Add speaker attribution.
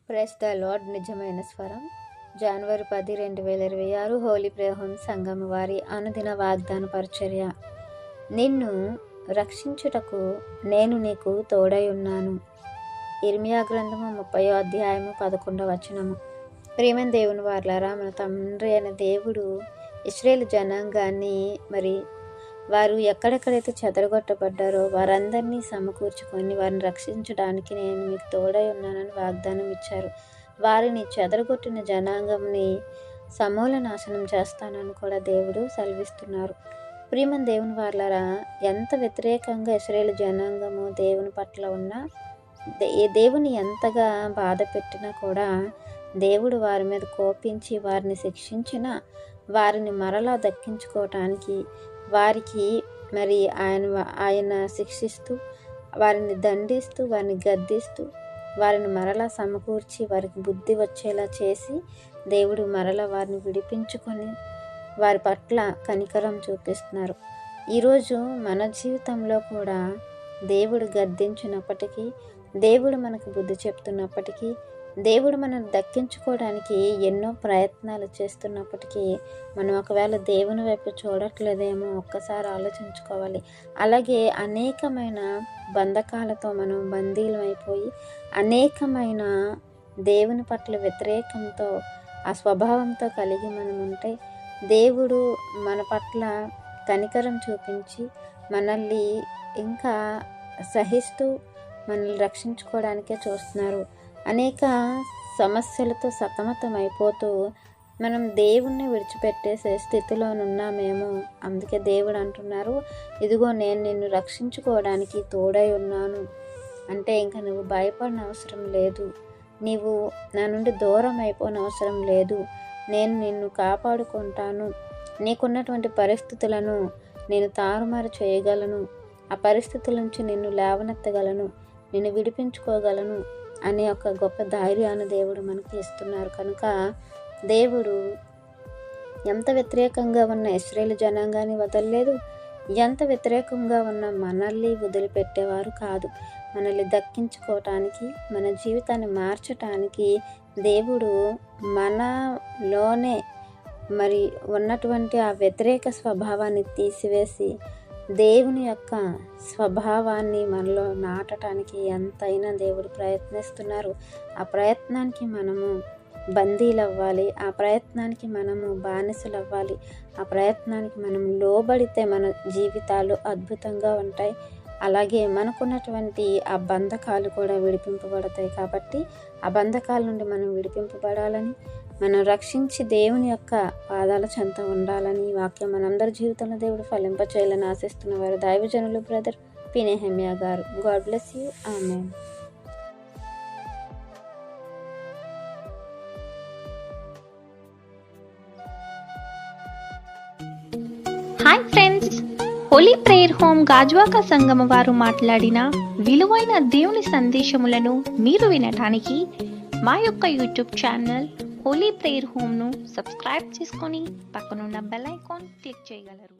Speaker 1: Press the lord నిజమైన స్వరం జనవరి 10, 2026 Holi prayer home సంఘం వారి అనుదిన వాగ్దాన పరిచర్య. నిన్ను రక్షించుటకు నేను నీకు తోడై ఉన్నాను. ఇర్మియా గ్రంథము 30వ అధ్యాయము 11వ వచనము. ప్రియమైన దేవుని వారలారా, మన తండ్రి అయిన దేవుడు ఇశ్రాయేలు జనాంగాన్ని వారు ఎక్కడెక్కడైతే చెదరగొట్టబడ్డారో వారందరినీ సమకూర్చుకొని వారిని రక్షించడానికి నేను మీకు తోడై ఉన్నానని వాగ్దానం ఇచ్చారు. వారిని చెదరగొట్టిన జనాంగంని సమూల నాశనం చేస్తానని కూడా దేవుడు సెలవిస్తున్నారు. ప్రియమైన దేవుని వారలారా, ఎంత వ్యతిరేకంగా ఇశ్రాయేలు జనాంగము దేవుని పట్ల ఉన్నా, దేవుని ఎంతగా బాధ పెట్టినా కూడా దేవుడు వారి మీద కోపించి వారిని శిక్షించిన వారిని మరలా దక్కించుకోవటానికి వారికి ఆయన శిక్షిస్తూ వారిని దండిస్తూ వారిని గద్దిస్తూ వారిని మరలా సమకూర్చి వారికి బుద్ధి వచ్చేలా చేసి దేవుడు మరలా వారిని విడిపించుకొని వారి పట్ల కనికరం చూపిస్తున్నారు. ఈరోజు మన జీవితంలో కూడా దేవుడు గద్దించినప్పటికీ, దేవుడు మనకు బుద్ధి చెప్తున్నప్పటికీ, దేవుడు మనల్ని దక్కించుకోవడానికి ఎన్నో ప్రయత్నాలు చేస్తున్నప్పటికీ మనం ఒకవేళ దేవుని వైపు చూడట్లేదేమో ఒక్కసారి ఆలోచించుకోవాలి. అలాగే అనేకమైన బంధకాలతో మనం బందీలం అయిపోయి అనేకమైన దేవుని పట్ల వ్యతిరేకంతో ఆ స్వభావంతో కలిగి మనం ఉంటే దేవుడు మన పట్ల కనికరం చూపించి మనల్ని ఇంకా సహిస్తూ మనల్ని రక్షించుకోవడానికే చూస్తున్నారు. అనేక సమస్యలతో సతమతం అయిపోతూ మనం దేవుణ్ణి విడిచిపెట్టేసే స్థితిలోనున్నామేమో. అందుకే దేవుడు అంటున్నారు, ఇదిగో నేను నిన్ను రక్షించుకోవడానికి తోడై ఉన్నాను. అంటే ఇంకా నువ్వు భయపడిన అవసరం లేదు, నీవు నా నుండి దూరం అయిపోయిన అవసరం లేదు. నేను నిన్ను కాపాడుకుంటాను. నీకున్నటువంటి పరిస్థితులను నేను తారుమారు చేయగలను, ఆ పరిస్థితుల నుంచి నిన్ను లేవనెత్తగలను, నిన్ను విడిపించుకోగలను అనే ఒక గొప్ప ధైర్యాన్ని దేవుడు మనకి ఇస్తున్నారు. కనుక దేవుడు ఎంత వ్యతిరేకంగా ఉన్న ఇశ్రాయేలు జనాంగాన్ని వదలలేదు, ఎంత వ్యతిరేకంగా ఉన్న మనల్ని వదిలిపెట్టేవారు కాదు. మనల్ని దక్కించుకోవటానికి, మన జీవితాన్ని మార్చటానికి దేవుడు మనలోనే ఉన్నటువంటి ఆ వ్యతిరేక స్వభావాన్ని తీసివేసి దేవుని యొక్క స్వభావాన్ని మనలో నాటడానికి ఎంతైనా దేవుడు ప్రయత్నిస్తున్నారు. ఆ ప్రయత్నానికి మనము బందీలు అవ్వాలి, ఆ ప్రయత్నానికి మనము బానిసలు అవ్వాలి, ఆ ప్రయత్నానికి మనం లోబడితే మన జీవితాలు అద్భుతంగా ఉంటాయి. అలాగే మనకున్నటువంటి ఆ బంధకాలు కూడా విడిపింపబడతాయి. కాబట్టి ఆ బంధకాల నుండి మనం విడిపింపబడాలని, మనం రక్షించి దేవుని యొక్క పాదాల చెంత ఉండాలని ఈ వాక్యం మనందరి జీవితంలో దేవుడు ఫలింపచేయాలని ఆశిస్తున్న వారు దైవజనులు బ్రదర్ పి. నెహెమ్యా గారు. God bless you. Amen.
Speaker 2: Hi friends, holy prayer home Gajuwaka సంగమ వారు మాట్లాడిన విలువైన దేవుని సందేశములను మీరు వినటానికి మా యొక్క యూట్యూబ్ ఛానల్ హోలీ ప్రేయర్ హోమ్ను సబ్స్క్రైబ్ చేసుకొని పక్కనున్న బెల్ ఐకాన్ క్లిక్ చేయగలరు.